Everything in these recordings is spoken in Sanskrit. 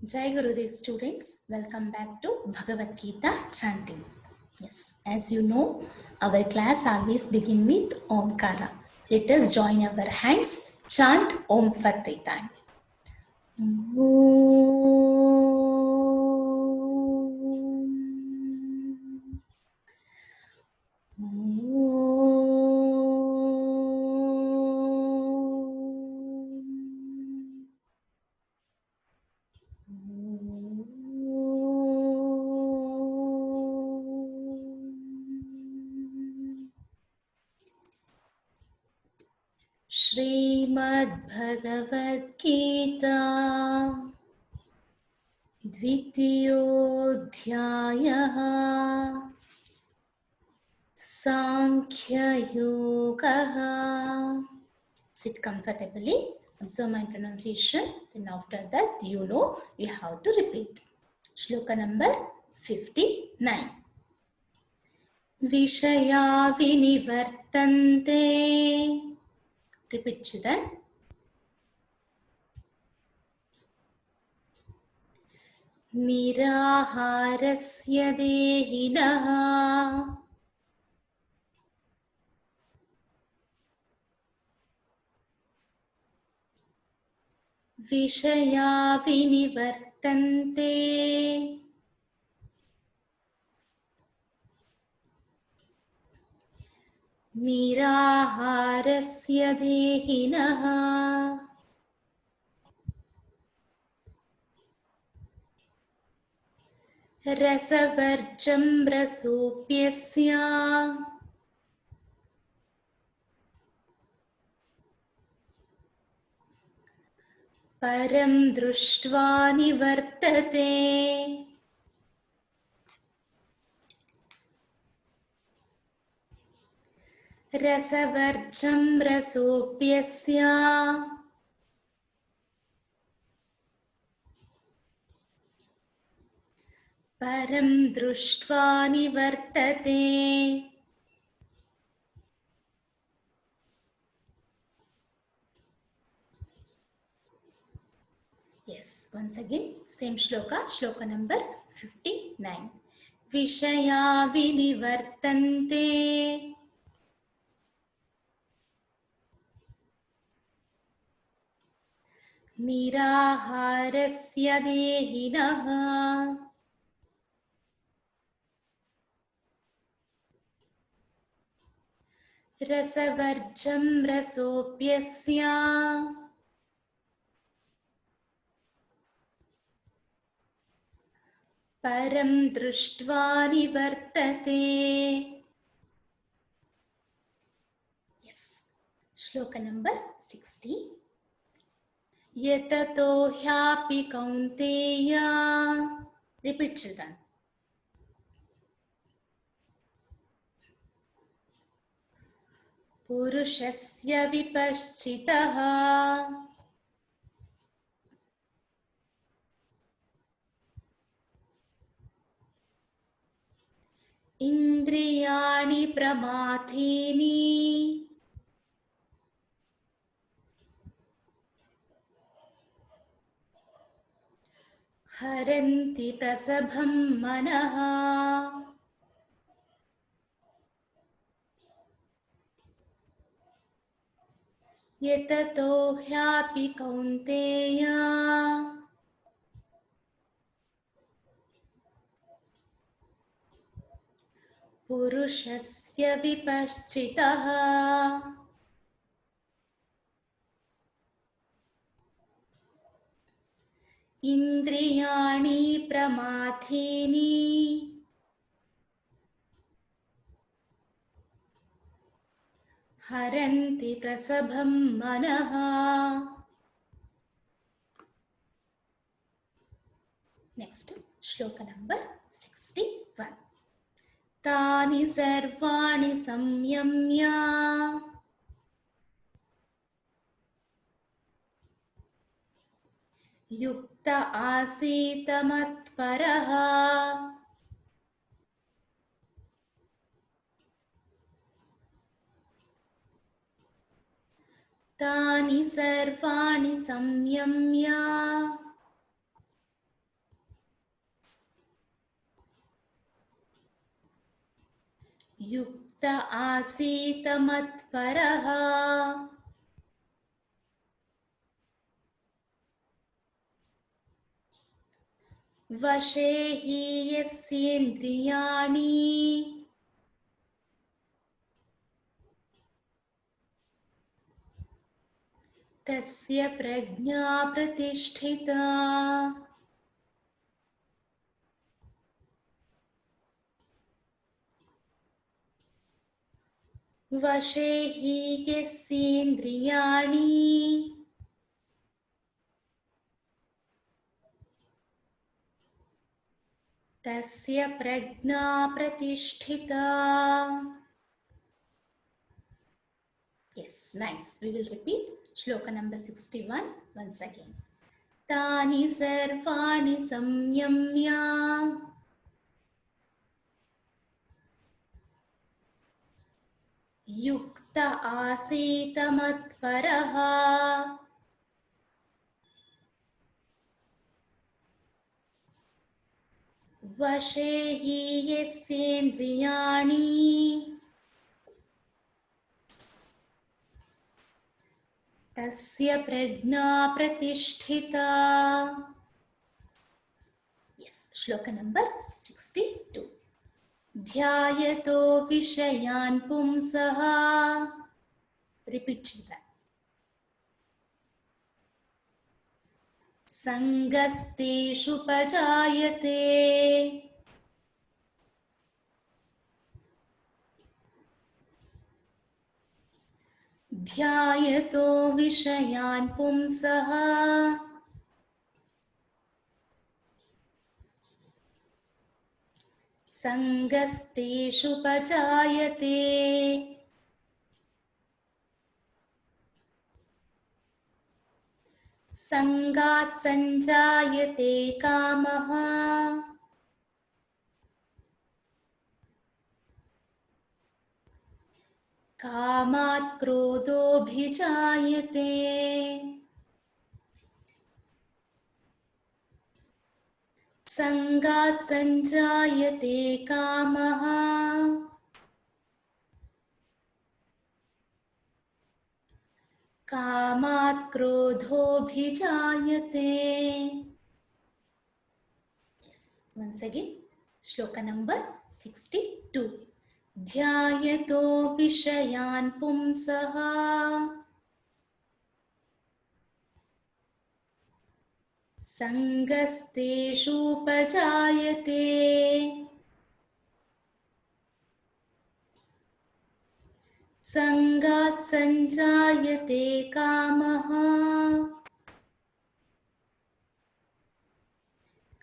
Jai Gurudev students, welcome back to Bhagavad Gita chanting. Yes, as you know, our class always begin with Omkara. Let us join our hands, chant Om for 3 times. Shrimad Bhagavad Gita द्वितीयोऽध्यायः सांख्ययोगः. Sit comfortably, observe my pronunciation, then after that you have to repeat. Shloka number 59. Vishaya vinivartante. Repeat children. निराहारस्य देहिनः विषया विनिवर्तन्ते निराहारस्य देहिनः रसवर्जं रसोऽप्यस्य परं दृष्ट्वा निवर्तते. रसवर्जं रसोऽप्यस्य परं दृष्ट्वा निवर्तते. Yes, once again, same shloka, shloka number 59. Vishaya vinivartante निराहारस्य देहिनः रसवर्जं रसोऽप्यस्य परं दृष्ट्वा निवर्तते. Yes. Shloka number 60. यततो ह्यापि कौन्तेय. Repeat children. पुरुषस्य विपश्चितः इन्द्रियाणि प्रमाथीनि हरन्ति प्रसभं मनः. यततो ह्यापि कौन्तेय पुरुषस्य विपश्चितः इन्द्रियाणि प्रमाथीनि हरन्ति प्रसभं मनः. Next, shloka number 61. तानि सर्वाणि संयम्य युक्त आसीत मत्परः तानि सर्वाणि संयम्य युक्त आसीत मत्परः वशे हि यस्येन्द्रियाणि तस्य प्रज्ञा प्रतिष्ठिता। वशे हि यस्येन्द्रियाणि तस्य प्रज्ञा प्रतिष्ठिता। Yes, nice. We will repeat shloka number 61 once again. Tani sarvani samyamya yukta asita matparaha vashe hi yasyendriyani tasya prajna pratisthita. Yes, shloka number 62. ध्यायतो विषयान् पुंसः. Repeat children. संगस्तेषुपजायते ध्यायतो विषयान् पुंसः संगस्तेषुपजायते संगात् संजायते कामः कामात् क्रोधोऽभिजायते संगात् संजायते कामः कामात् क्रोधोऽभिजायते. Yes, once again, shloka number 62. ध्यायतो विषयान् पुंसः संगस्तेषुपजायते संगात् संजायते कामः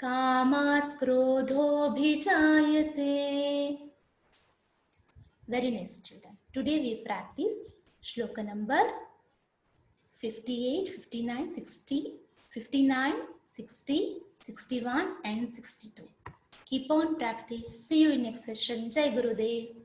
कामात् क्रोधोऽभिजायते. Very nice children. Today we practice shloka number 58, 59, 60, 59, 60, 61 and 62. Keep on practice. See you in next session. Jai Gurudev.